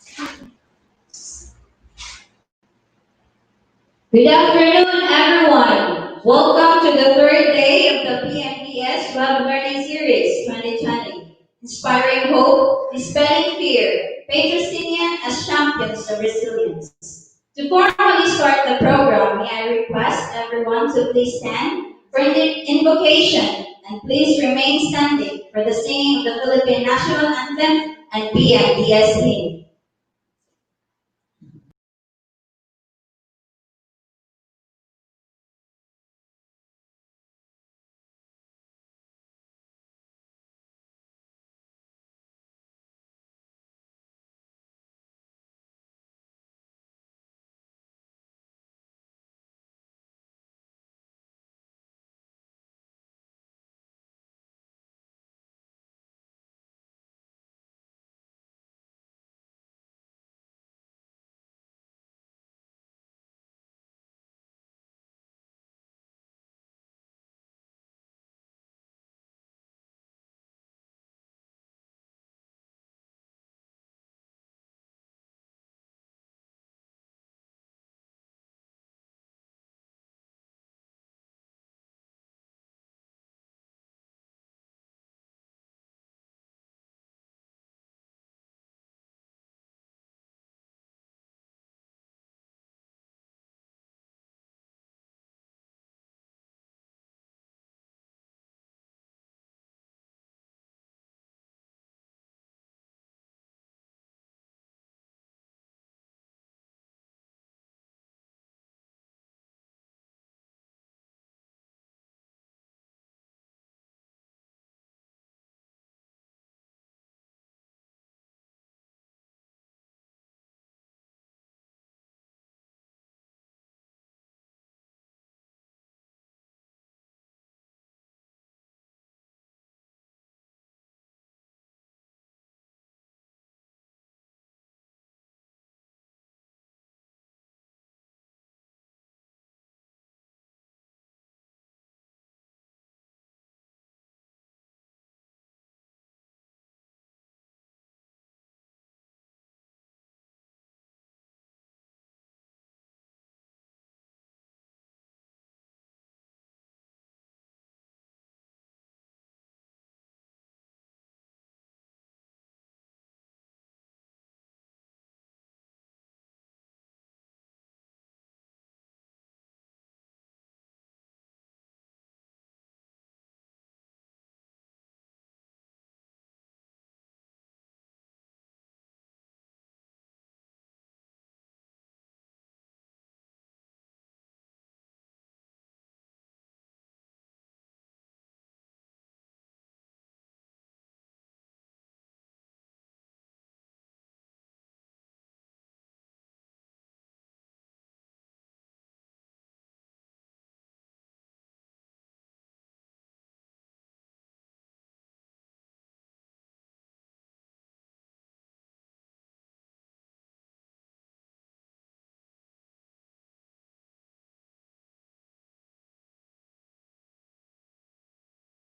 Good afternoon, everyone. Welcome to the third day of the PMDS Web Learning Series 2020, Inspiring Hope, Dispelling Fear, Patrocinians as Champions of Resilience. To formally start the program, may I request everyone to please stand for the invocation and please remain standing for the singing of the Philippine National Anthem and PMDS hymn.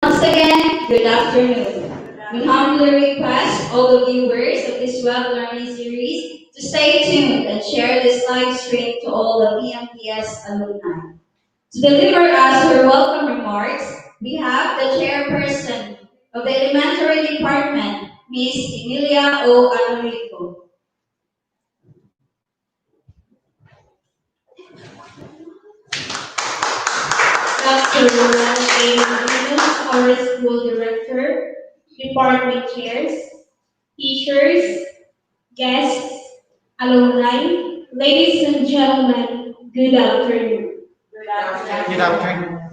Once again, good afternoon. We humbly request all the viewers of this web learning series to stay tuned and share this live stream to all the PMPS alumni. To deliver us her welcome remarks, we have the chairperson of the elementary department, Ms. Emilia O. Anorico. Dr. Roland A. Martinez, our school director, department chairs, teachers, guests, alumni, ladies and gentlemen, good afternoon. Good afternoon.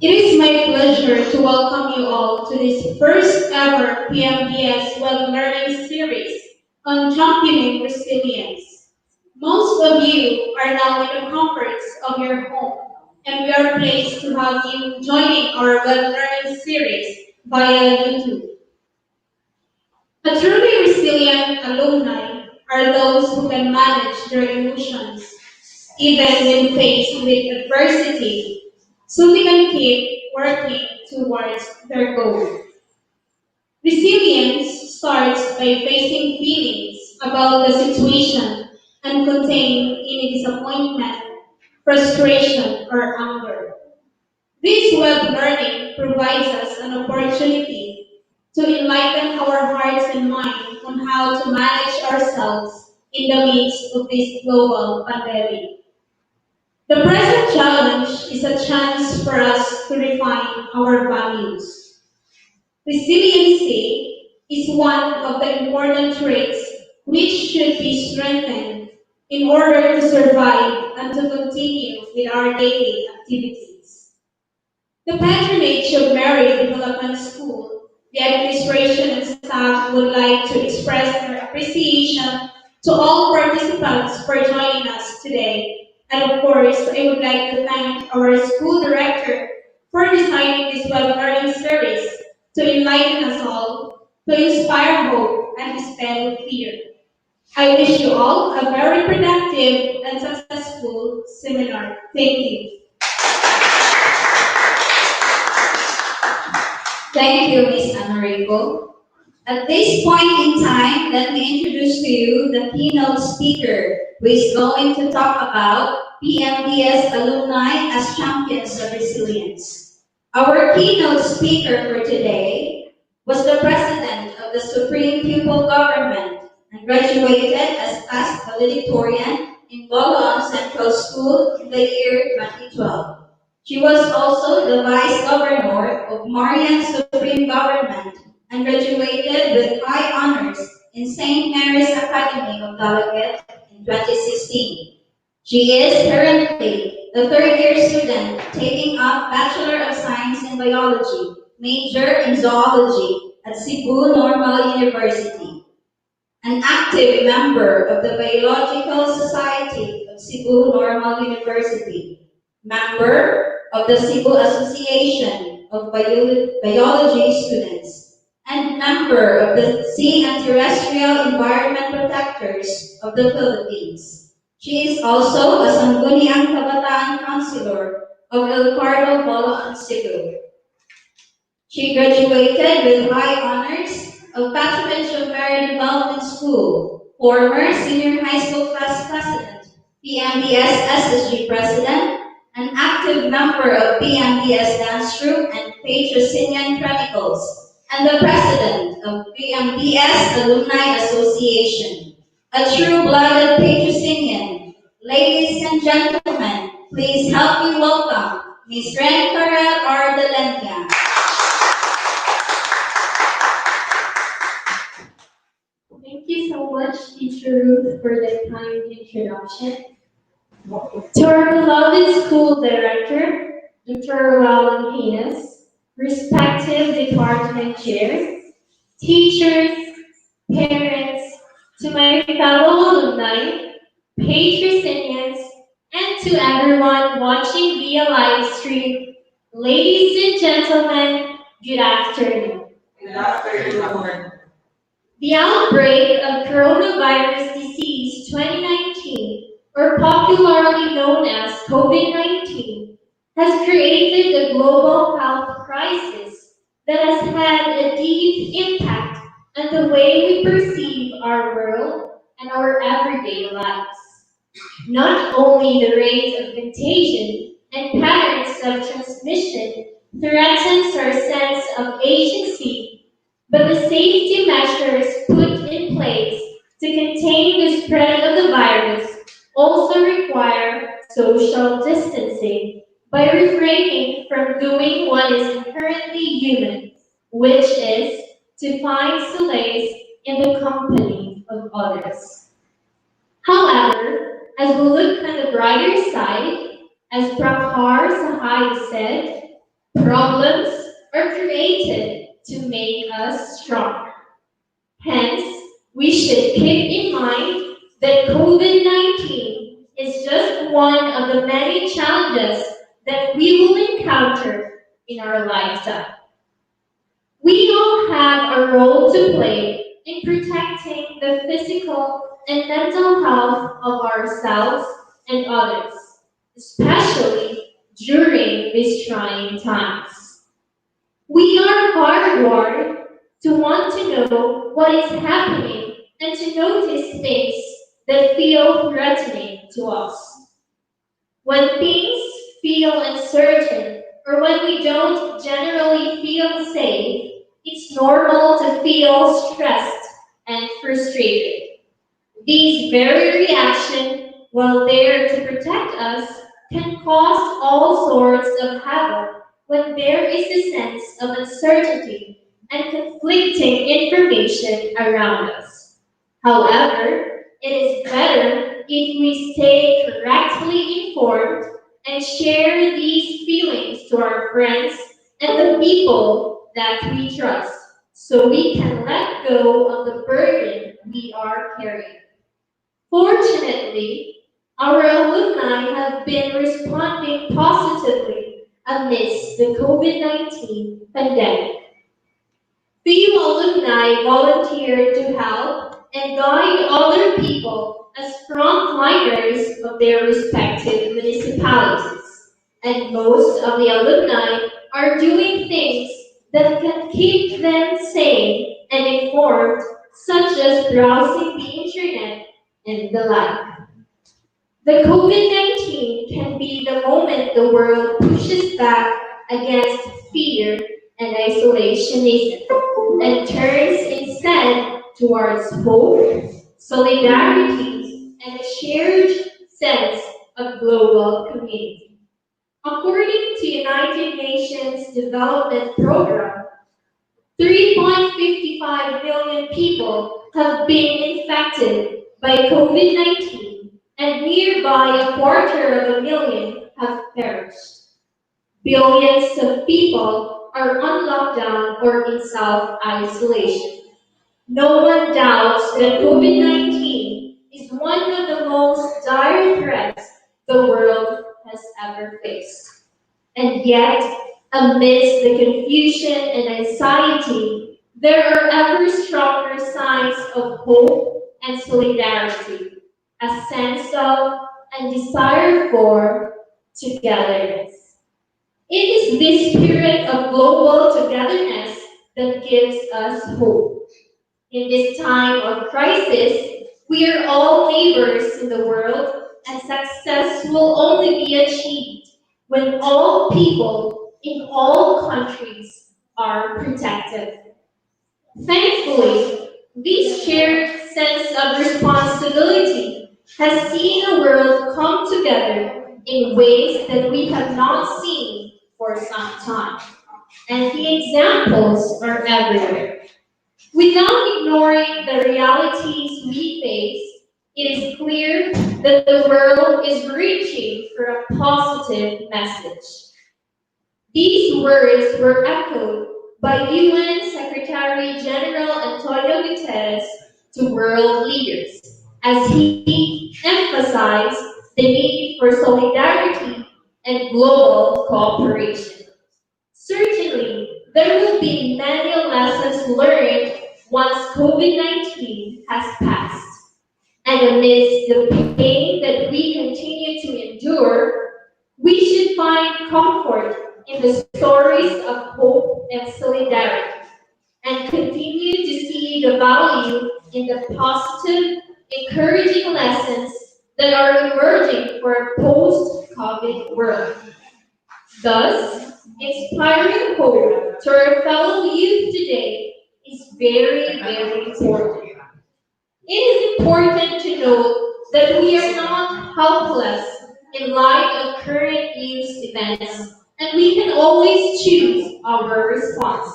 It is my pleasure to welcome you all to this first ever PMDS Web Learning Series on championing resilience. Most of you are now in the comforts of your home, and we are pleased to have you joining our web learning series via YouTube. A truly resilient alumni are those who can manage their emotions, even when faced with adversity, so they can keep working towards their goal. Resilience starts by facing feelings about the situation and contain any disappointment, frustration, or anger. This web learning provides us an opportunity to enlighten our hearts and minds on how to manage ourselves in the midst of this global pandemic. The present challenge is a chance for us to refine our values. Resiliency is one of the important traits which should be strengthened in order to survive and to continue with our daily activities. The patronage of Mary Development School, the administration and staff would like to express their appreciation to all participants for joining us today. And of course, I would like to thank our school director for designing this web learning series to enlighten us all, to inspire hope and dispel fear. I wish you all a very productive and successful seminar. Thank you. Thank you, Ms. Anorico. At this point in time, let me introduce to you the keynote speaker who is going to talk about PMDS alumni as champions of resilience. Our keynote speaker for today was the president of the Supreme Pupil Government and graduated as past valedictorian in Boloan Central School in the year 2012. She was also the Vice Governor of Marian Supreme Government and graduated with high honors in St. Mary's Academy of Dalaget in 2016. She is currently the third-year student taking up Bachelor of Science in Biology, major in Zoology at Cebu Normal University. An active member of the Biological Society of Cebu Normal University, member of the Cebu Association of Biology Students, and member of the Sea and Terrestrial Environment Protectors of the Philippines. She is also a Sangguniang Kabataan Councilor of El Cardo, Boloan, Cebu. She graduated with high honors of Patronage of Merit Development School, former senior high school class president, PMDS SSG president, an active member of PMDS Dance Troupe and Patrocinian Chronicles, and the president of PMDS Alumni Association, a true-blooded Patrocinian. Ladies and gentlemen, please help me welcome Ms. Ren Carel Ardalenia. Thank you so much, Teacher Ruth, for the kind introduction. To our beloved school director, Dr. Rowan Haynes, respective department chairs, teachers, parents, to my fellow alumni, Patrocinians, and to everyone watching via live stream, ladies and gentlemen, good afternoon. Good afternoon. The outbreak of coronavirus disease 2019, or popularly known as COVID-19, has created a global health crisis that has had a deep impact on the way we perceive our world and our everyday lives. Not only the rate of contagion and patterns of transmission threatens our sense of agency, but the safety measures put in place to contain the spread of the virus also require social distancing by refraining from doing what is inherently human, which is to find solace in the company of others. However, as we look on the brighter side, as Prabhar Sahai said, problems are created to make us stronger. Hence, we should keep in mind that COVID-19 is just one of the many challenges that we will encounter in our lifetime. We all have a role to play in protecting the physical and mental health of ourselves and others, especially during these trying times. We are hardwired to want to know what is happening and to notice things that feel threatening to us. When things feel uncertain or when we don't generally feel safe, it's normal to feel stressed and frustrated. These very reactions, while there to protect us, can cause all sorts of havoc when there is a sense of uncertainty and conflicting information around us. However, it is better if we stay correctly informed and share these feelings to our friends and the people that we trust so we can let go of the burden we are carrying. Fortunately, our alumni have been responding positively amidst the COVID-19 pandemic. Few alumni volunteered to help and guide other people as frontliners of their respective municipalities. And most of the alumni are doing things that can keep them sane and informed, such as browsing the internet and the like. The COVID-19 can be the moment the world pushes back against fear and isolationism and turns instead towards hope, solidarity, and a shared sense of global community. According to United Nations Development Program, 3.55 million people have been infected by COVID-19 and nearby a quarter of a million have perished. Billions of people are on lockdown or in self-isolation. No one doubts that COVID-19 is one of the most dire threats the world has ever faced. And yet, amidst the confusion and anxiety, there are ever stronger signs of hope and solidarity, a sense of and desire for togetherness. It is this spirit of global togetherness that gives us hope. In this time of crisis, we are all neighbors in the world, and success will only be achieved when all people in all countries are protected. Thankfully, this shared sense of responsibility has seen the world come together in ways that we have not seen for some time. And the examples are everywhere. Without ignoring the realities we face, it is clear that the world is reaching for a positive message. These words were echoed by UN Secretary General Antonio Guterres to world leaders as he emphasized the need for solidarity and global cooperation. Certainly, there will be many lessons learned once COVID-19 has passed. And amidst the pain that we continue to endure, we should find comfort in the stories of hope and solidarity and continue to see the value in the positive, encouraging lessons that are emerging for a post-COVID world. Thus, inspiring hope to our fellow youth today is very, very important. It is important to note that we are not helpless in light of current news events, and we can always choose our response.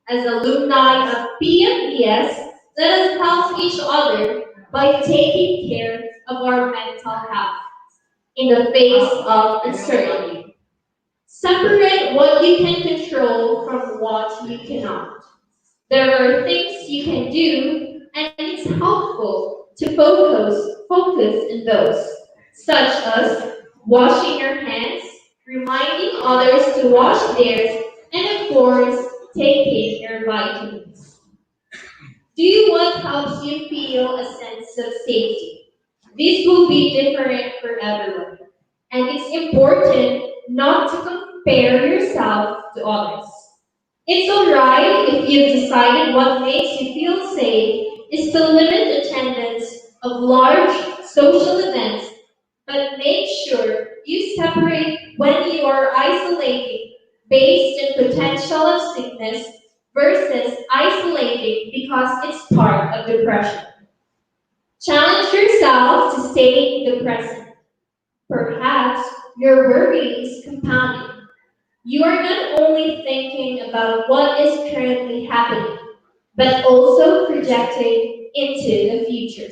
As alumni of PMDS, let us help each other by taking care of our mental health in the face of uncertainty. Separate what you can control from what you cannot. There are things you can do, and it's helpful to focus on those, such as washing your hands, reminding others to wash theirs, and of course, taking your vitamins. Do what helps you feel a sense of safety. This will be different for everyone, and it's important not to compare yourself to others. It's alright if you've decided what makes you feel safe is to limit of large social events, but make sure you separate when you are isolating based on potential of sickness versus isolating because it's part of depression. Challenge yourself to stay in the present. Perhaps your worry is compounding. You are not only thinking about what is currently happening, but also projecting into the future.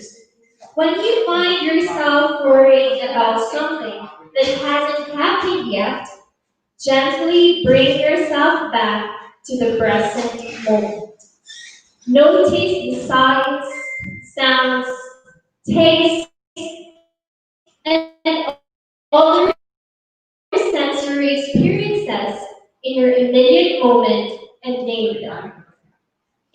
When you find yourself worrying about something that hasn't happened yet, gently bring yourself back to the present moment. Notice the sights, sounds, tastes, and other sensory experiences in your immediate moment and name them.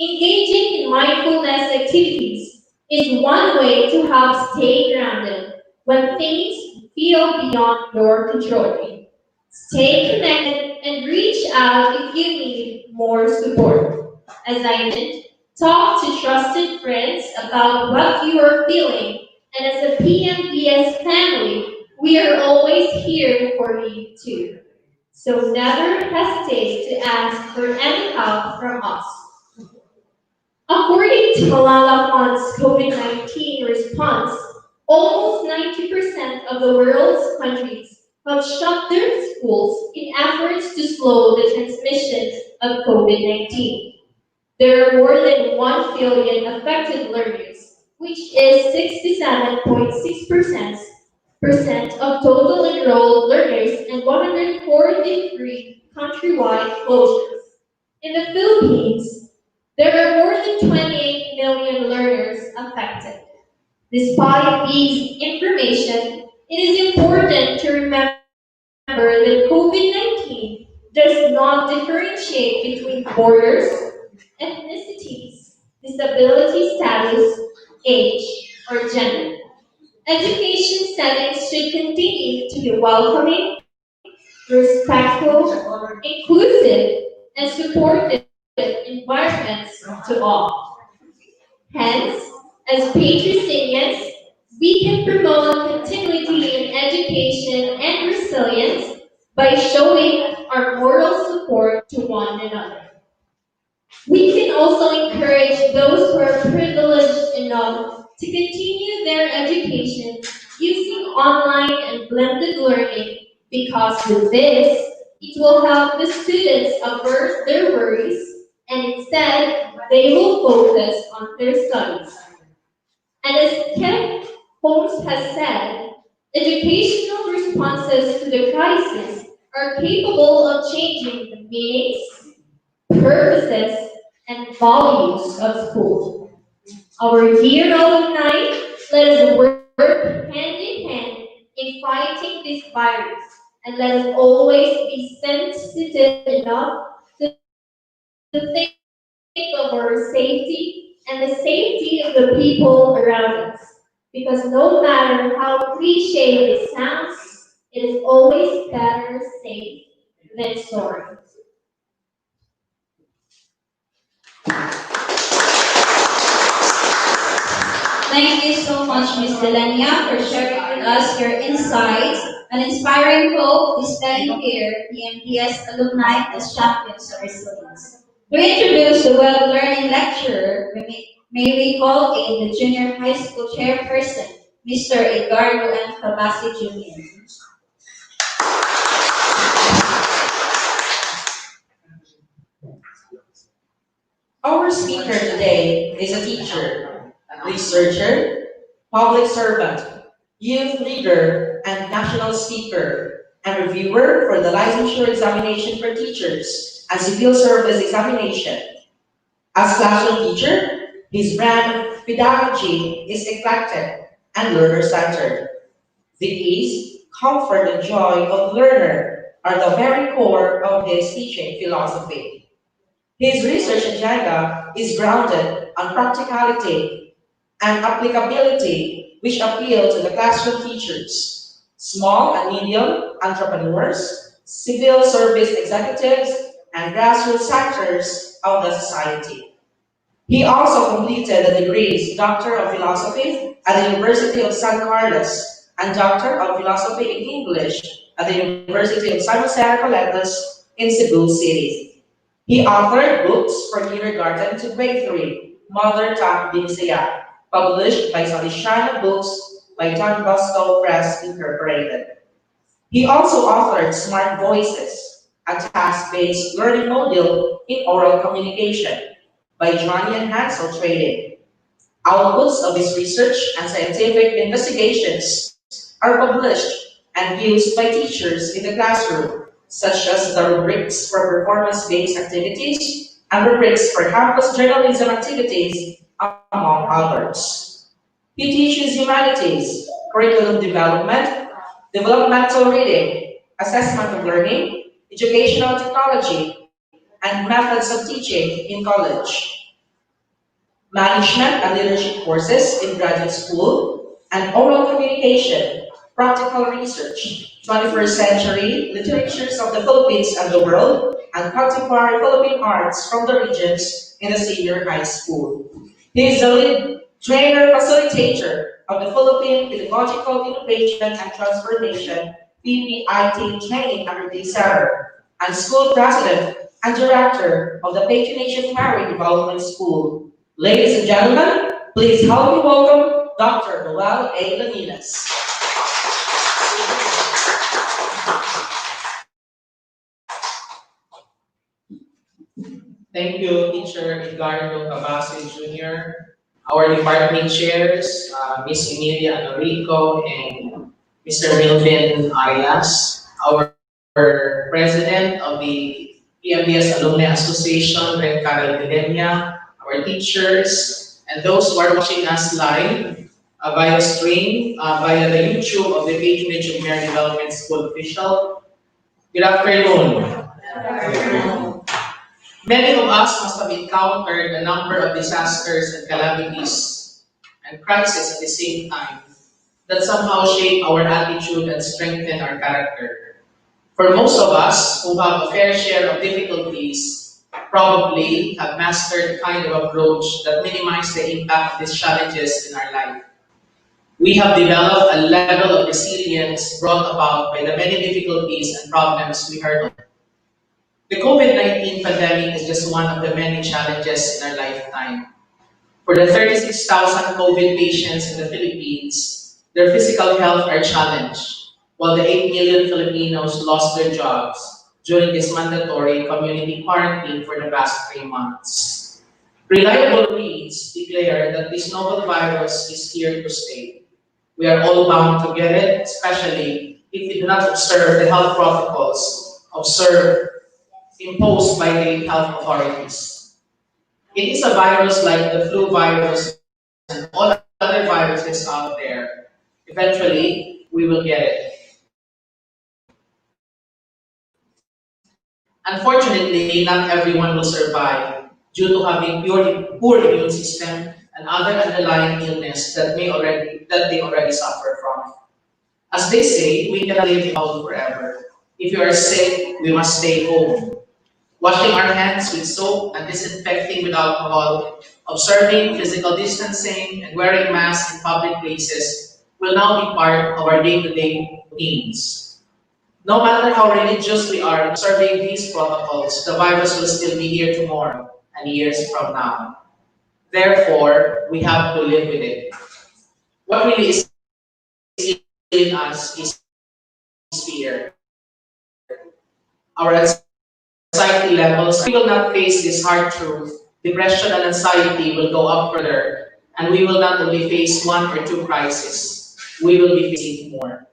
Engaging in mindfulness activities is one way to help stay grounded when things feel beyond your control. Stay connected and reach out if you need more support. As I mentioned, talk to trusted friends about what you are feeling, and as a PMBS family, we are always here for you too. So never hesitate to ask for any help from us. According to Malala COVID-19 response, almost 90% of the world's countries have shut their schools in efforts to slow the transmission of COVID-19. There are more than 1 billion affected learners, which is 67.6% of total enrolled learners and 143 countrywide closures. In the Philippines, there are more than 28 million learners affected. Despite these information, it is important to remember that COVID-19 does not differentiate between borders, ethnicities, disability status, age, or gender. Education settings should continue to be welcoming, respectful, inclusive, and supportive environments to all. Hence, as Patrocinians, we can promote continuity in education and resilience by showing our moral support to one another. We can also encourage those who are privileged enough to continue their education using online and blended learning because with this, it will help the students avert their worries and instead they will focus on their studies. And as Ken Holmes has said, educational responses to the crisis are capable of changing the meanings, purposes, and values of school. Our dear alumni, let us work hand in hand in fighting this virus, and let us always be sensitive enough to think of our safety and the safety of the people around us. Because no matter how cliche it sounds, it is always better safe than sorry. Thank you so much, Ms. Delania, for sharing with us your insights and inspiring hope, dispelling fear, PMDS alumni as champions of resilience. To introduce the Weblearning lecturer, may we call in the junior high school chairperson, Mr. Edgardo M. Cabasi Jr. Our speaker today is a teacher, researcher, public servant, youth leader, and national speaker, and reviewer for the licensure examination for teachers and civil service examination. As classroom teacher, his brand of pedagogy is eclectic and learner-centered. The ease, comfort, and joy of the learner are the very core of his teaching philosophy. His research agenda is grounded on practicality and applicability, which appeal to the classroom teachers, small and medium entrepreneurs, civil service executives, and grassroots sectors of the society. He also completed the degrees Doctor of Philosophy at the University of San Carlos and Doctor of Philosophy in English at the University of San Jose Recoletos in Cebu City. He authored books for kindergarten to grade 3, Mother Tongue Binisaya, published by Salesiana Books by Don Bosco Press Incorporated. He also authored Smart Voices, a task-based learning module in oral communication by Johnny and Hansel Trading. Outputs of his research and scientific investigations are published and used by teachers in the classroom, such as the rubrics for performance-based activities and rubrics for campus journalism activities, among others. He teaches humanities, curriculum development, developmental reading, assessment of learning, educational technology, and methods of teaching in college, management and leadership courses in graduate school, and oral communication, practical research, 21st century literatures of the Philippines and the world, and contemporary Philippine arts from the regions in the senior high school. He is the lead trainer facilitator of the Philippine Pedagogical Innovation and Transformation PPIT Training and Review Center, and school president and director of the Patrocinians Marine Development School. Ladies and gentlemen, please help me welcome Dr. Noel A. Laninas. Thank you, Teacher Edgardo Cabase Jr., our department chairs, Ms. Emilia Anorico and Mr. Milvin Arias, our president of the Pmds Alumni Association, Ren Carol Dilenia, our teachers, and those who are watching us live via stream, via the YouTube of the Patronage of Mayor Development School official. Good afternoon. Many of us must have encountered a number of disasters and calamities and crises at the same time that somehow shape our attitude and strengthen our character. For most of us who have a fair share of difficulties, probably have mastered a kind of approach that minimizes the impact of these challenges in our life. We have developed a level of resilience brought about by the many difficulties and problems we heard of. The COVID-19 pandemic is just one of the many challenges in our lifetime. For the 36,000 COVID patients in the Philippines, their physical health are challenged, while the 8 million Filipinos lost their jobs during this mandatory community quarantine for the past 3 months. Reliable reads declare that this novel virus is here to stay. We are all bound to get it, especially if we do not observe the health protocols imposed by the health authorities. It is a virus like the flu virus and all other viruses out there. Eventually, we will get it. Unfortunately, not everyone will survive due to having poor immune system and other underlying illness that they already suffer from. As they say, we cannot live in house forever. If you are sick, we must stay home. Washing our hands with soap and disinfecting with alcohol, observing physical distancing, and wearing masks in public places will now be part of our day-to-day routines. No matter how religious we are in observing these protocols, the virus will still be here tomorrow and years from now. Therefore, we have to live with it. What really is in us is fear. Our anxiety levels, we will not face this hard truth. Depression and anxiety will go up further, and we will not only face 1 or 2 crises, we will be facing more.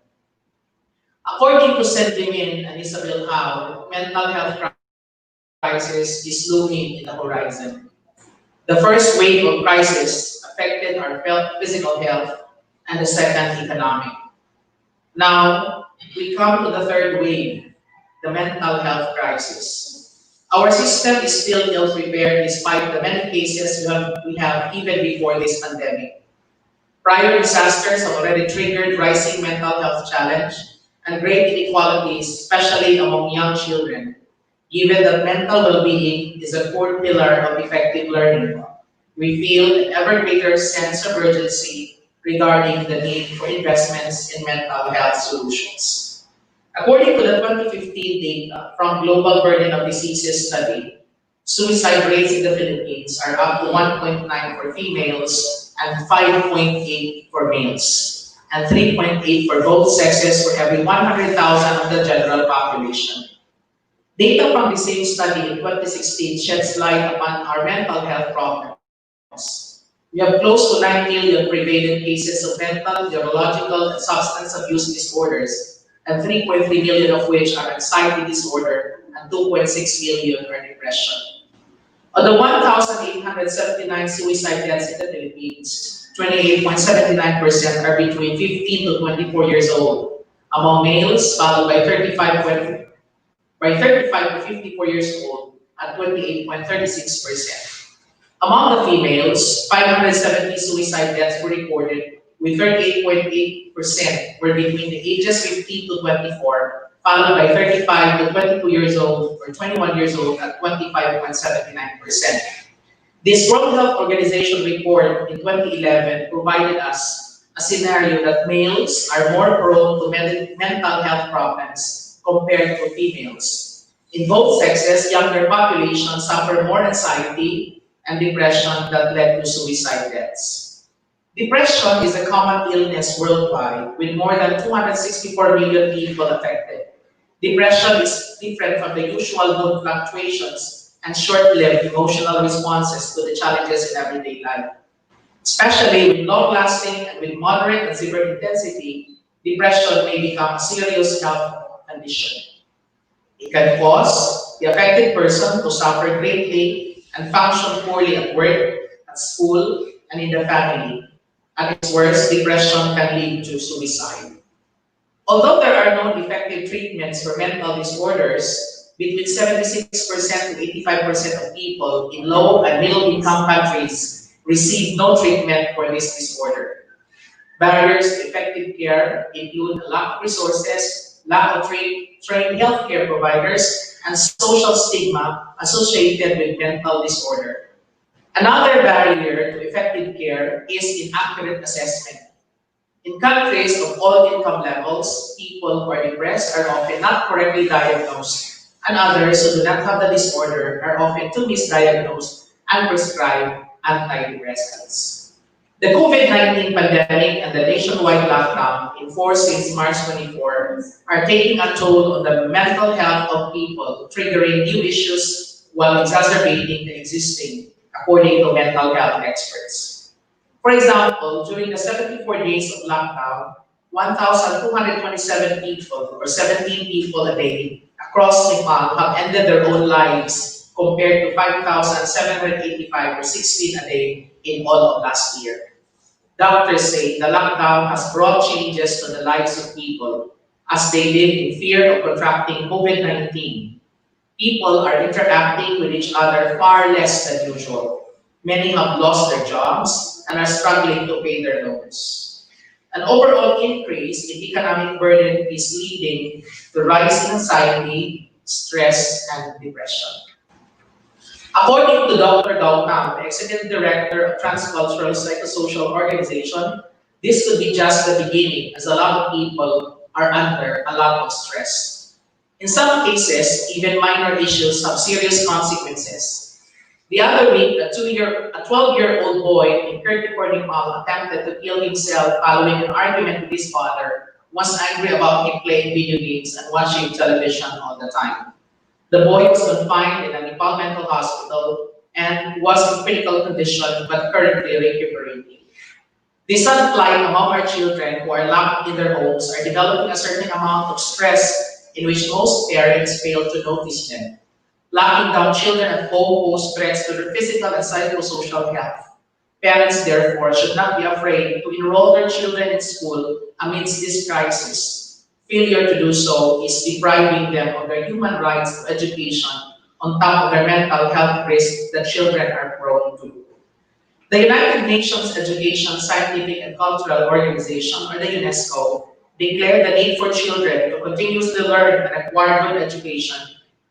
According to Cindy Min and Isabel Howe, mental health crisis is looming in the horizon. The first wave of crisis affected our physical health, and the second, economic. Now, we come to the third wave, the mental health crisis. Our system is still ill-prepared despite the many cases we have even before this pandemic. Prior disasters have already triggered rising mental health challenge and great inequalities, especially among young children, given that mental well-being is a core pillar of effective learning. we feel an ever greater sense of urgency regarding the need for investments in mental health solutions. According to the 2015 data from Global Burden of Diseases study, suicide rates in the Philippines are up to 1.9 for females and 5.8 for males, and 3.8 for both sexes for every 100,000 of the general population. Data from the same study in 2016 sheds light upon our mental health problems. We have close to 9 million prevalent cases of mental, neurological, and substance abuse disorders, and 3.3 million of which are anxiety disorder, and 2.6 million are depression. Of the 1,879 suicide deaths in the Philippines, 28.79% are between 15 to 24 years old. Among males, followed by 35 to 54 years old at 28.36%. Among the females, 570 suicide deaths were recorded, with 38.8% were between the ages 15 to 24, followed by 35 to 22 years old or 21 years old at 25.79%. This World Health Organization report in 2011 provided us a scenario that males are more prone to mental health problems compared to females. In both sexes, younger populations suffer more anxiety and depression that led to suicide deaths. Depression is a common illness worldwide, with more than 264 million people affected. Depression is different from the usual mood fluctuations and short-lived emotional responses to the challenges in everyday life. Especially with long-lasting and with moderate and severe intensity, depression may become a serious health condition. It can cause the affected person to suffer greatly and function poorly at work, at school, and in the family. At its worst, depression can lead to suicide. Although there are no effective treatments for mental disorders, between 76% to 85% of people in low and middle income countries receive no treatment for this disorder. Barriers to effective care include lack of resources, lack of trained healthcare providers, and social stigma associated with mental disorder. Another barrier to effective care is inaccurate assessment. In countries of all income levels, people who are depressed are often not correctly diagnosed, and others who do not have the disorder are often too misdiagnosed and prescribed antidepressants. The COVID-19 pandemic and the nationwide lockdown enforced since March 24 are taking a toll on the mental health of people, triggering new issues while exacerbating the existing, according to mental health experts. For example, during the 74 days of lockdown, 1,227 people, or 17 people a day, across Nepal have ended their own lives compared to 5,785, or 16 a day, in all of last year. Doctors say the lockdown has brought changes to the lives of people as they live in fear of contracting COVID-19. People are interacting with each other far less than usual. Many have lost their jobs and are struggling to pay their loans. An overall increase in economic burden is leading to rising anxiety, stress, and depression. According to Dr. Gautam, the Executive Director of Transcultural Psychosocial Organization, this could be just the beginning, as a lot of people are under a lot of stress. In some cases, even minor issues have serious consequences. The other week, a 12-year-old boy in Kirtipur, Nepal attempted to kill himself following an argument with his father, was angry about him playing video games and watching television all the time. The boy was confined in a Nepal mental hospital and was in critical condition but currently recuperating. The sudden flight among our children who are locked in their homes are developing a certain amount of stress in which most parents fail to notice them. Locking down children at home pose threats to their physical and psychosocial health. Parents, therefore, should not be afraid to enroll their children in school amidst this crisis. Failure to do so is depriving them of their human rights to education on top of their mental health risks that children are prone to. The United Nations Education, Scientific and Cultural Organization, or the UNESCO, declared the need for children to continuously learn and acquire good education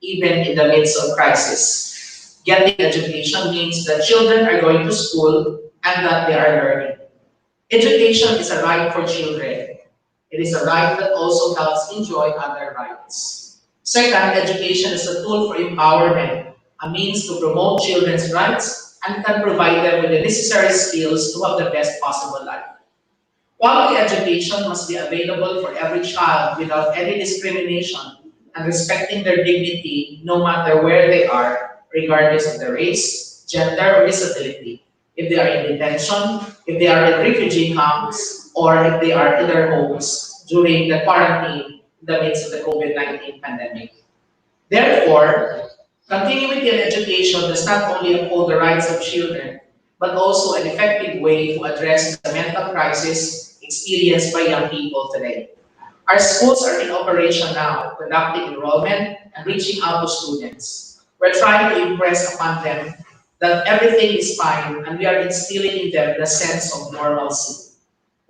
even in the midst of crisis. Getting education means that children are going to school and that they are learning. Education is a right for children. It is a right that also helps enjoy other rights. Second, education is a tool for empowerment, a means to promote children's rights and can provide them with the necessary skills to have the best possible life. Quality education must be available for every child without any discrimination and respecting their dignity no matter where they are, regardless of their race, gender, or disability. If they are in detention, if they are in refugee camps, or if they are in their homes during the quarantine in the midst of the COVID-19 pandemic. Therefore, continuity in education does not only uphold the rights of children, but also an effective way to address the mental crisis experienced by young people today. Our schools are in operation now, conducting enrollment and reaching out to students. We're trying to impress upon them that everything is fine and we are instilling in them the sense of normalcy.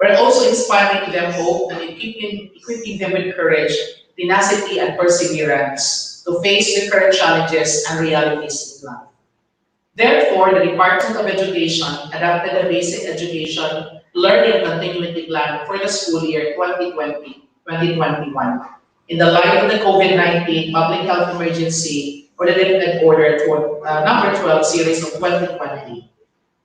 We're also inspiring to them hope and equipping them with courage, tenacity, and perseverance to face the current challenges and realities in life. Therefore, the Department of Education adopted the Basic Education Learning Continuity Plan for the school year 2020-2021 in the light of the COVID-19 public health emergency or the limited order number 12 series of 2020.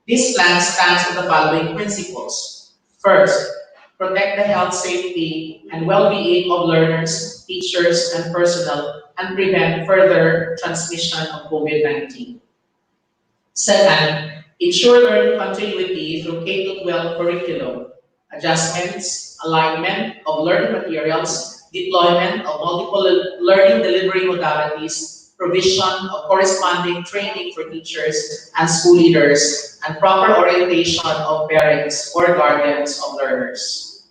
This plan stands on the following principles. First, protect the health, safety, and well-being of learners, teachers, and personnel, and prevent further transmission of COVID-19. Second, ensure learning continuity through K-12 curriculum, adjustments, alignment of learning materials, deployment of multiple learning delivery modalities, provision of corresponding training for teachers and school leaders, and proper orientation of parents or guardians of learners.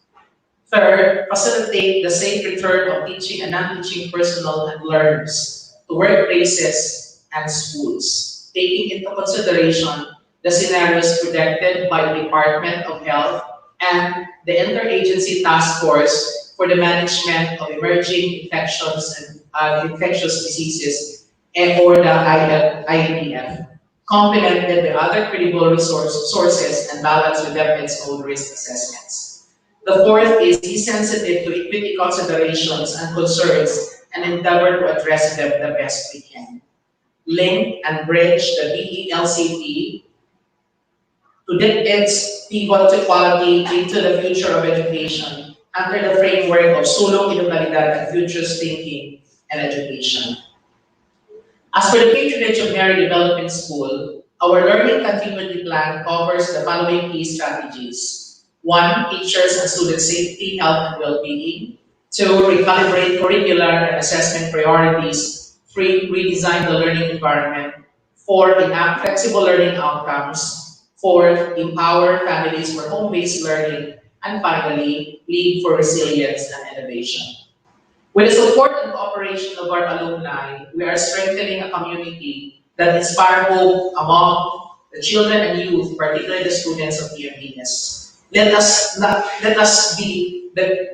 Third, facilitate the safe return of teaching and non-teaching personnel and learners to workplaces and schools, taking into consideration the scenarios predicted by the Department of Health and the Interagency Task Force for the Management of Emerging Infections and Infectious Diseases, or the INDF, complemented by other credible sources and balanced with its own risk assessments. The fourth is be sensitive to equity considerations and concerns and endeavor to address them the best we can. Link and bridge the BELCP to its pivot to quality into the future of education under the framework of sulong edukalidad and futures thinking and education. As for the patronage of Mary Development School, our learning continuity plan covers the following key strategies. 1. Teachers and student safety, health, and well-being. 2. Recalibrate curricular and assessment priorities. 3. Redesign the learning environment. 4. Enact flexible learning outcomes. 4. Empower families for home-based learning. And finally, lead for resilience and innovation. With the support and cooperation of our alumni, we are strengthening a community that inspires hope among the children and youth, particularly the students of Pmds. Let us not be the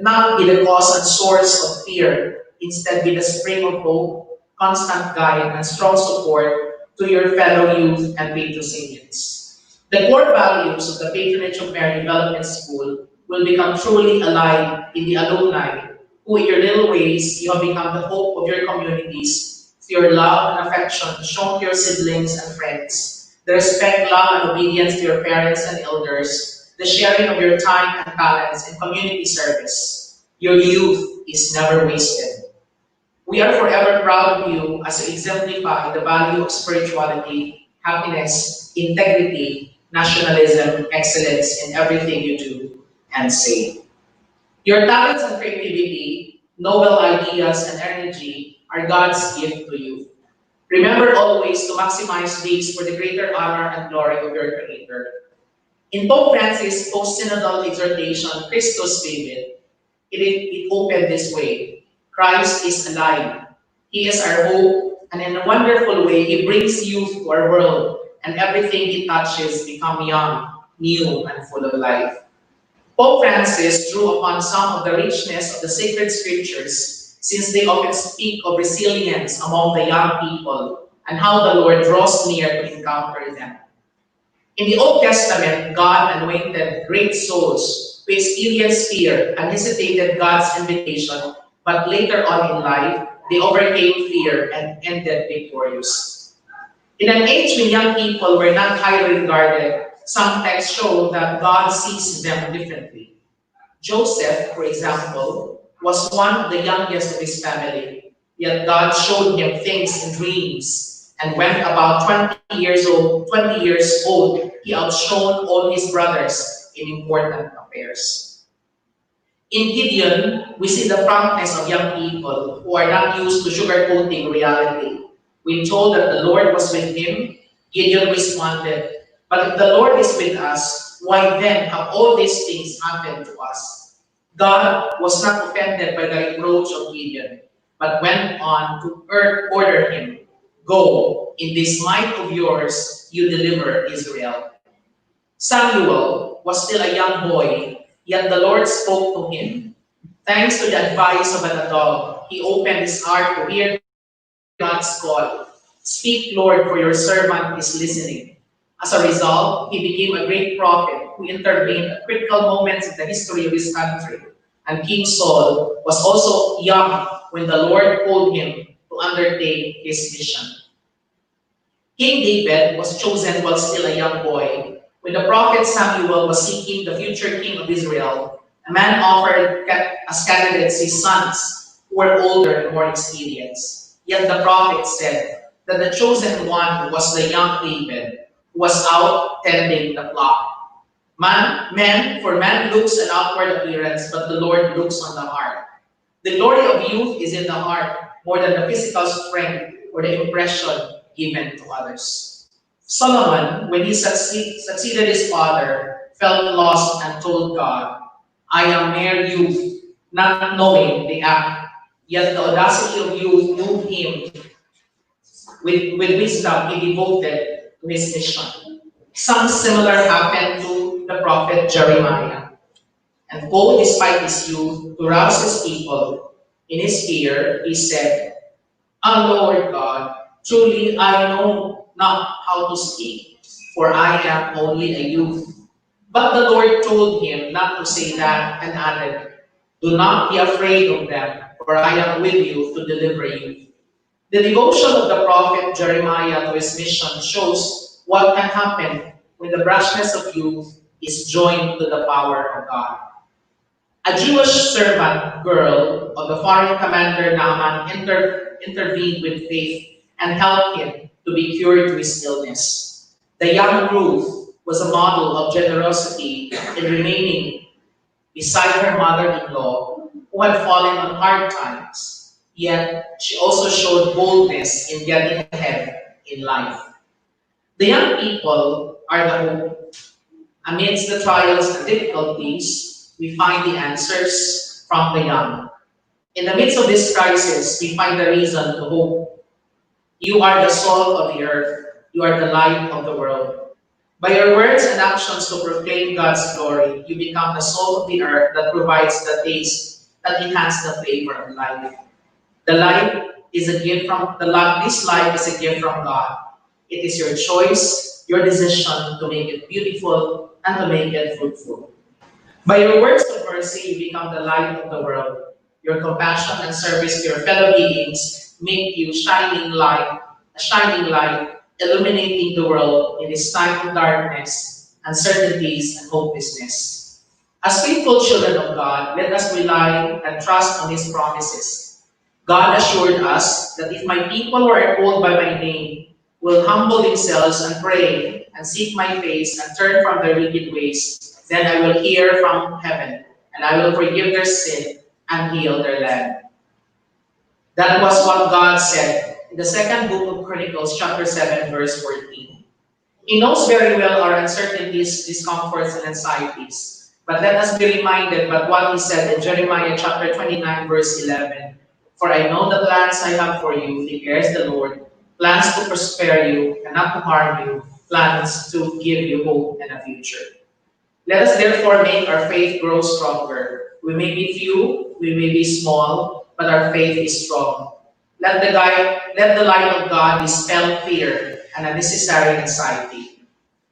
cause and source of fear. Instead, be the spring of hope, constant guide, and strong support to your fellow youth and Patrocinians. The core values of the patronage of Mary Development School will become truly alive in the alumni, who in your little ways you have become the hope of your communities through your love and affection shown to your siblings and friends, the respect, love, and obedience to your parents and elders, the sharing of your time and talents in community service. Your youth is never wasted. We are forever proud of you as you exemplify the value of spirituality, happiness, integrity, nationalism, excellence in everything you do and say. Your talents and creativity, noble ideas, and energy are God's gift to you. Remember always to maximize these for the greater honor and glory of your Creator. In Pope Francis' post-synodal exhortation, Christus Vivit, it opened this way: Christ is alive. He is our hope, and in a wonderful way, He brings youth to our world, and everything He touches becomes young, new, and full of life. Pope Francis drew upon some of the richness of the sacred scriptures, since they often speak of resilience among the young people and how the Lord draws near to encounter them. In the Old Testament, God anointed great souls who experienced fear and hesitated God's invitation, but later on in life, they overcame fear and ended victorious. In an age when young people were not highly regarded, some texts show that God sees them differently. Joseph, for example, was one of the youngest of his family, yet God showed him things in dreams, and when about 20 years old, he outshone all his brothers in important affairs. In Gideon, we see the frankness of young people who are not used to sugarcoating reality. When told that the Lord was with him, Gideon responded, "But if the Lord is with us, why then have all these things happened to us?" God was not offended by the reproach of Gideon, but went on to order him, "Go, in this might of yours, you deliver Israel." Samuel was still a young boy, yet the Lord spoke to him. Thanks to the advice of an adult, he opened his heart to hear God's call. "Speak, Lord, for your servant is listening." As a result, he became a great prophet who intervened at critical moments in the history of his country. And King Saul was also young when the Lord called him to undertake his mission. King David was chosen while still a young boy. When the prophet Samuel was seeking the future king of Israel, a man offered as candidates his sons, who were older and more experienced. Yet the prophet said that the chosen one was the young David, who was out tending the flock. For man looks an outward appearance, but the Lord looks on the heart. The glory of youth is in the heart more than the physical strength or the impression given to others. Solomon, when he succeeded his father, felt lost and told God, "I am mere youth, not knowing the act." Yet the audacity of youth moved him. With wisdom, he devoted to his mission. Something similar happened to the prophet Jeremiah. And bold despite his youth, to rouse his people, in his fear, he said, "Ah, Lord God, truly I know not how to speak, for I am only a youth." But the Lord told him not to say that and added, "Do not be afraid of them, for I am with you to deliver you." The devotion of the prophet Jeremiah to his mission shows what can happen when the brashness of youth is joined to the power of God. A Jewish servant girl of the foreign commander Naaman intervened with faith and helped him to be cured of his illness. The young Ruth was a model of generosity in remaining beside her mother-in-law who had fallen on hard times. Yet, she also showed boldness in getting ahead in life. The young people are the hope. Amidst the trials and difficulties, we find the answers from the young. In the midst of this crisis, we find the reason to hope. You are the salt of the earth. You are the light of the world. By your words and actions to proclaim God's glory, you become the salt of the earth that provides the taste that enhances the flavor of life. The life is a gift from the life. This life is a gift from God. It is your choice, your decision to make it beautiful and to make it fruitful. By your works of mercy, you become the light of the world. Your compassion and service to your fellow beings make you a shining light, illuminating the world in this time of darkness, uncertainties, and hopelessness. As faithful children of God, let us rely and trust on His promises. God assured us that if my people who are called by my name will humble themselves and pray and seek my face and turn from their wicked ways, then I will hear from heaven and I will forgive their sin and heal their land. That was what God said in the second book of Chronicles, chapter 7, verse 14. He knows very well our uncertainties, discomforts, and anxieties. But let us be reminded by what He said in Jeremiah chapter 29, verse 11. "For I know the plans I have for you, declares the Lord, plans to prosper you and not to harm you, plans to give you hope and a future." Let us therefore make our faith grow stronger. We may be few, we may be small, but our faith is strong. Let the light of God dispel fear and unnecessary anxiety.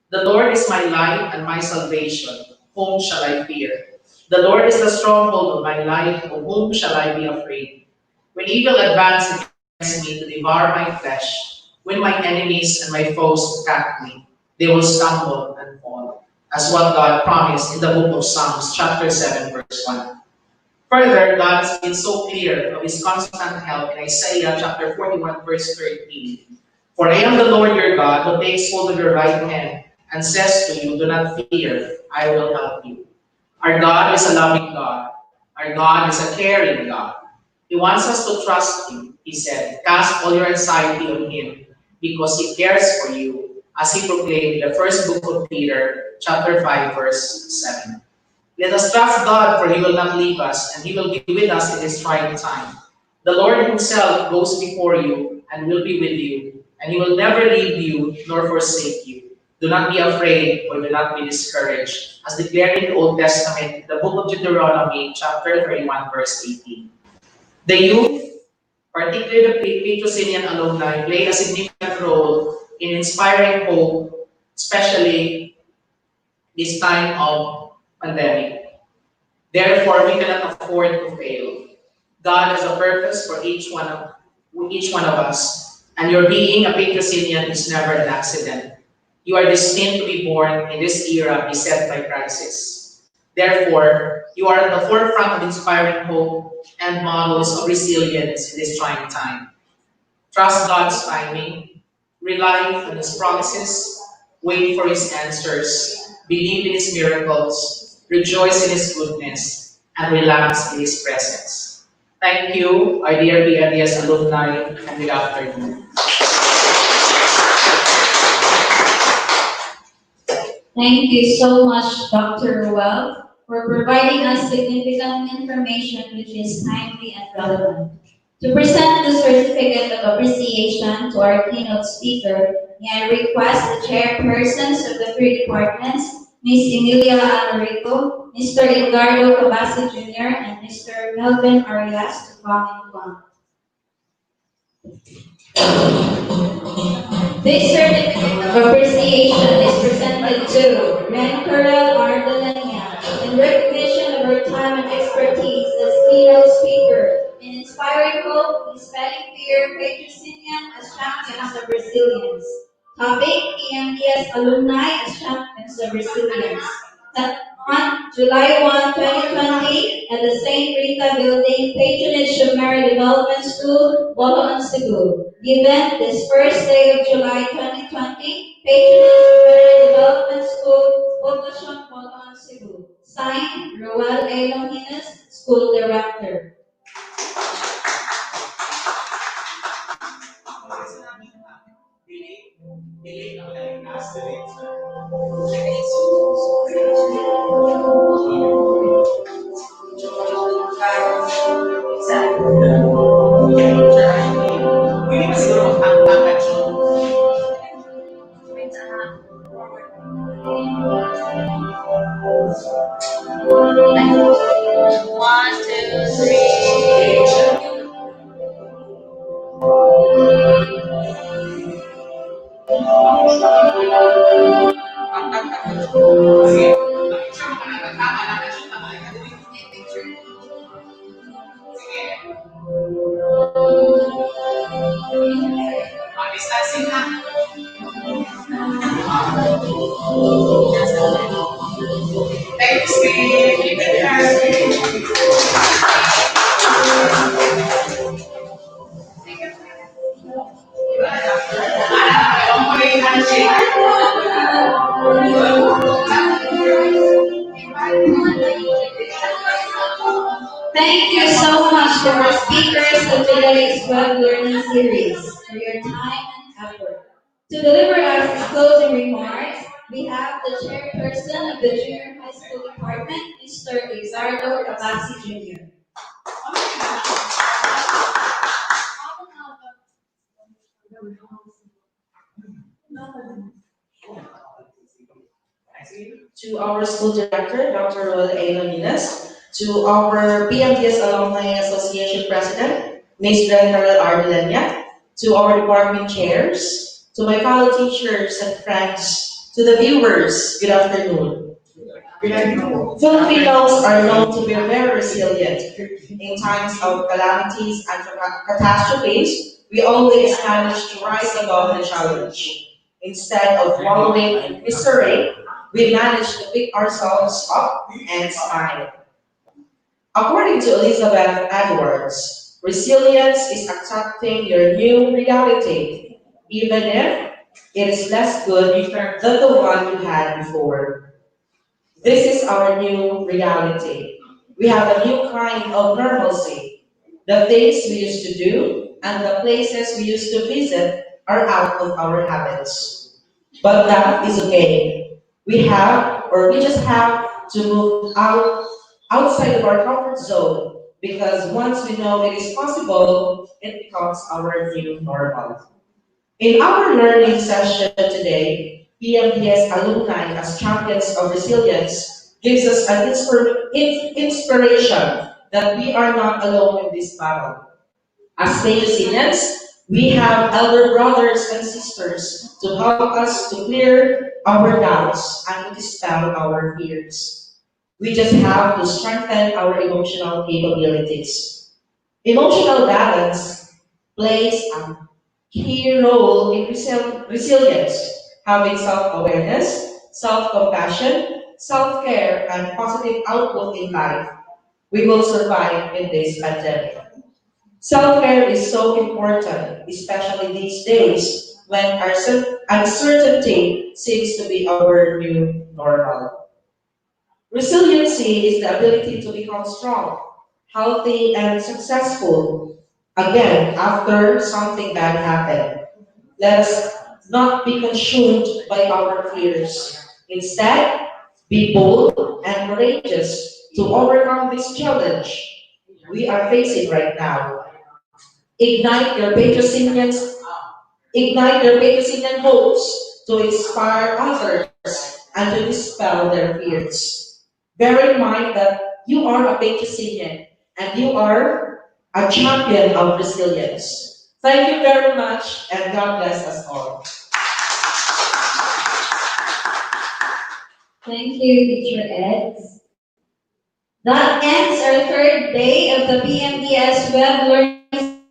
The Lord is my light and my salvation. Whom shall I fear? The Lord is the stronghold of my life. Of whom shall I be afraid? When evil advances against me to devour my flesh, when my enemies and my foes attack me, they will stumble and fall. As what God promised in the book of Psalms, chapter 7, verse 1. Further, God has been so clear of his constant help in Isaiah chapter 41, verse 13. For I am the Lord your God, who takes hold of your right hand and says to you, do not fear, I will help you. Our God is a loving God. Our God is a caring God. He wants us to trust him. He said, cast all your anxiety on him because he cares for you, as he proclaimed in the first book of Peter, chapter 5, verse 7. Let us trust God, for he will not leave us, and he will be with us in this trying time. The Lord himself goes before you and will be with you, and he will never leave you nor forsake you. Do not be afraid or do not be discouraged, as declared in the Old Testament, the book of Deuteronomy, chapter 31, verse 18. The youth, particularly the Patrocinian alumni, play a significant role in inspiring hope, especially this time of pandemic. Therefore, we cannot afford to fail. God has a purpose for each one of us, and your being a Patrocinian is never an accident. You are destined to be born in this era beset by crisis. Therefore, you are at the forefront of inspiring hope and models of resilience in this trying time. Trust God's timing, rely on His promises, wait for His answers, believe in His miracles, rejoice in His goodness, and relax in His presence. Thank you, our dear Pmds alumni, and good afternoon. Thank you so much, Dr. Ruel, for providing us significant information which is timely and relevant. To present the certificate of appreciation to our keynote speaker, may I request the chairpersons of the three departments, Ms. Emilia Alarico, Mr. Edgardo Cabasi Jr., and Mr. Melvin Arias to come in front. This certificate of appreciation is presented to Rencorel Ardalania in recognition of her time and expertise as keynote speaker in inspiring hope, dispelling fear, Patrocinian as champions of resilience. Topic: PMDS alumni as champions of resilience. On July 1, 2020, at the St. Rita Building, patronage of Mary Development School, Boloan, Cebu. Given this first day of July 2020, patronage of Mary Development School, Poblacion, Boloan, Cebu. Signed, Roel A. Longinas, School Director. One, two, three. Thank you so much to our speakers of today's Weblearning series for your time and effort. To deliver us his closing remarks, we have the chairperson of the Junior High School Department, Mr. Lizardo Cabasi Jr. To our school director, Dr. Roel A. Longinas, to our PMDS Alumni Association President, Ms. General Ardilenia, to our department chairs, to my fellow teachers and friends, to the viewers, good afternoon. Filipinos are known to be very resilient. In times of calamities and catastrophes, we always manage to rise above the challenge. Instead of wallowing in misery, we manage to pick ourselves up and smile. According to Elizabeth Edwards, resilience is accepting your new reality, even if it is less good than the one you had before. This is our new reality. We have a new kind of normalcy. The things we used to do and the places we used to visit are out of our habits. But that is okay. We just have to move outside of our comfort zone because once we know it is possible, it becomes our new normal. In our learning session today, PMDS alumni as champions of resilience gives us an inspiration that we are not alone in this battle. As Patrocinians, we have elder brothers and sisters to help us to clear our doubts and to dispel our fears. We just have to strengthen our emotional capabilities. Emotional balance plays a key role in resilience, having self-awareness, self-compassion, self-care, and positive outlook in life. We will survive in this pandemic. Self-care is so important, especially these days when our uncertainty seems to be our new normal. Resiliency is the ability to become strong, healthy, and successful again after something bad happened. Let us not be consumed by our fears. Instead, be bold and courageous to overcome this challenge we are facing right now. Ignite your Patrocinians, ignite your Patrocinian hopes to inspire others and to dispel their fears. Bear in mind that you are a Patrocinian and you are a champion of resilience. Thank you very much and God bless us all. Thank you, Teacher Ed. That ends our third day of the PMDS Web Learning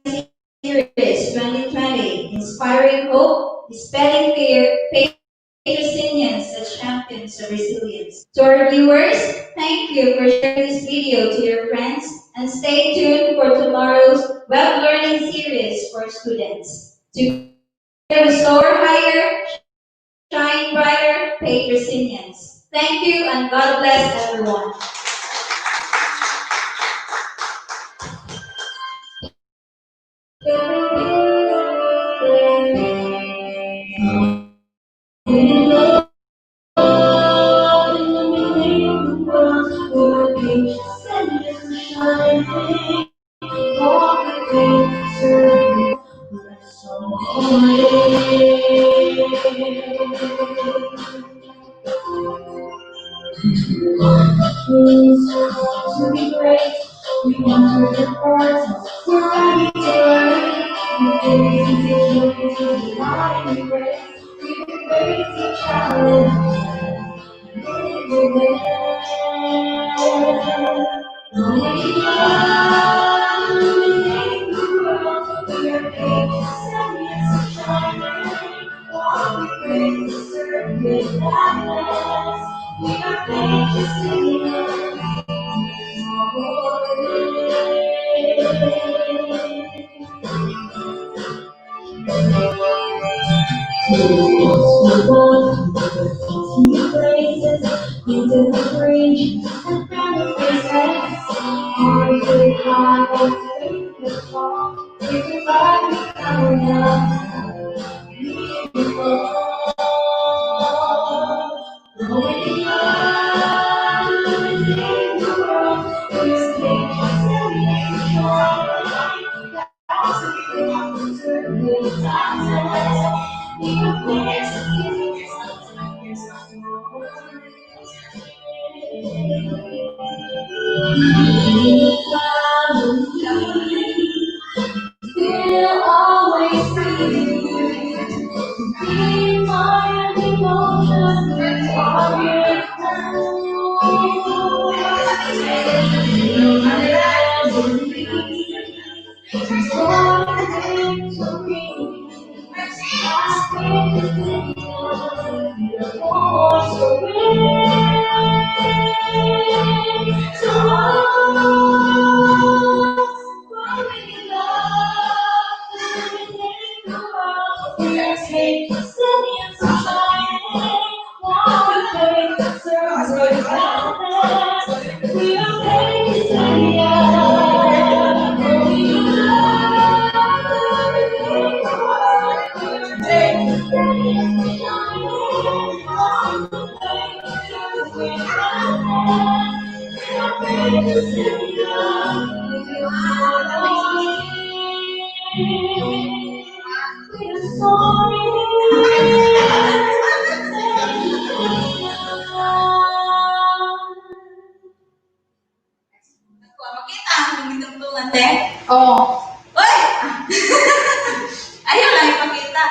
Series 2020, Inspiring Hope, Dispelling Fear, Patrocinians as Champions of Resilience. To our viewers, thank you for sharing this video to your friends and stay tuned for tomorrow's Web Learning Series for students. Together we soar higher, shine brighter, Patrocinians. Thank you and God bless everyone. To be great, we want to report, we're ready to learn. We to be mind and grace, we can face the challenge. We will. We are illuminating the world, we are making sense shining. While we praise the serve with gladness, we are making singing. Into the bridge and promise faces, on the climb of the fall, if you find me coming up, going on, in the world, we stay just shine. We have to turn the times, we have Ano kita? Hindi tungtungan, te? Oo. Uy! Ayaw lang ipakita.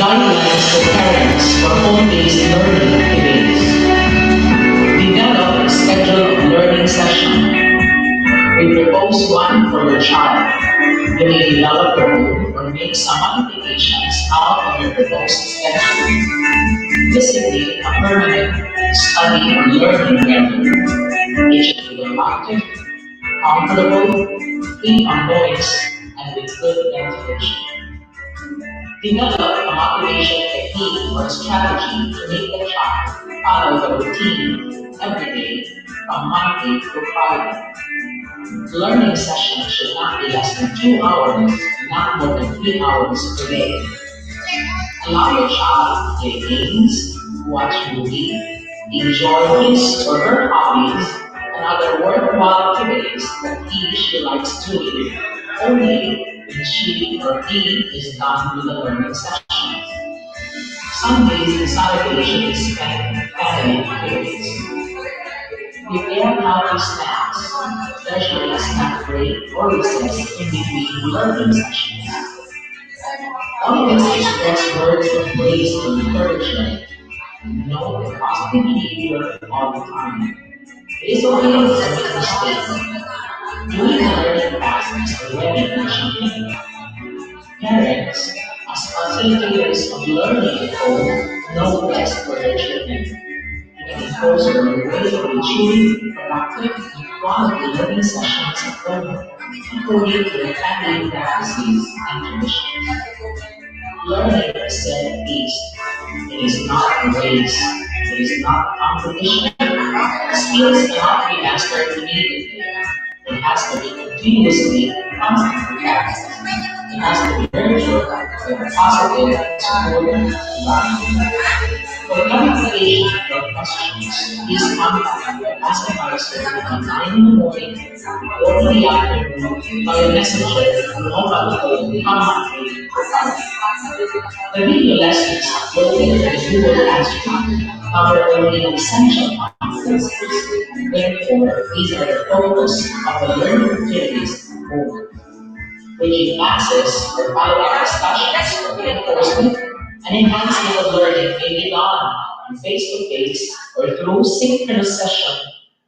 Guidelines for parents for home-based learning activities. Develop a schedule of learning session. We propose one for your child. You may develop your own or make some modifications out of your proposed schedule. Basically, a permanent study or learning method. It should be active, comfortable, free on noise, and with good ventilation. Develop a motivation technique or strategy to make the child follow the routine every day from Monday to Friday. Learning sessions should not be less than 2 hours, not more than 3 hours per day. Allow your child to play games, watch movies, enjoy his or her hobbies, and other worthwhile activities that she likes doing, only when she or he is done with the learning session. Sundays and Saturdays should be spent with family activities. Prepare healthy snacks, especially a snack break or recess in between learning sessions. Always express words of praise to encouragement. Know the positive behavior all the time. It is okay to make mistakes. Doing the learning tasks is already achievement. Parents, as facilitators of learning at home, know best for their children. You can impose your own way of achieving productive and quality learning sessions at home, according to the family practices and traditions. Learning is self-paced. It is not a race. It is not a competition. Skills cannot be mastered immediately. It has to be continuously and constantly practiced. It has to be nurtured with a positive, supportive environment. For clarification of your questions, please contact the Master Advisor at 9 in the morning or in the afternoon by a messenger or mobile phone on the video lessons uploaded to the Google Classroom cover only essential competencies. Therefore, these are the focus of the learning activities at home. Bridging classes or follow-up discussions for reinforcement and enhancement of learning may be done face-to-face or through synchronous session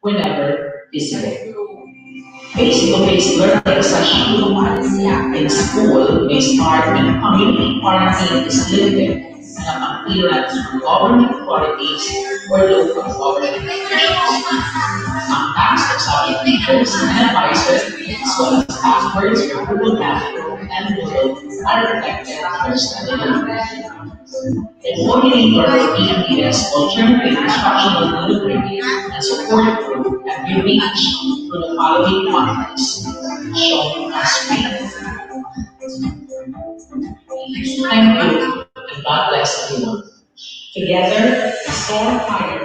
whenever feasible. Face-to-face learning session in school may start when community quarantine is lifted not clearance from government authorities or local government officials. Some tax-exempt teachers and advisors, as well as experts for Google Math and Google, are protected for study loan. The coordinator of PMDS will generate instructional delivery and support group and be reached through the following contacts shown on screen. Thank you, and God bless everyone. Together, restore fire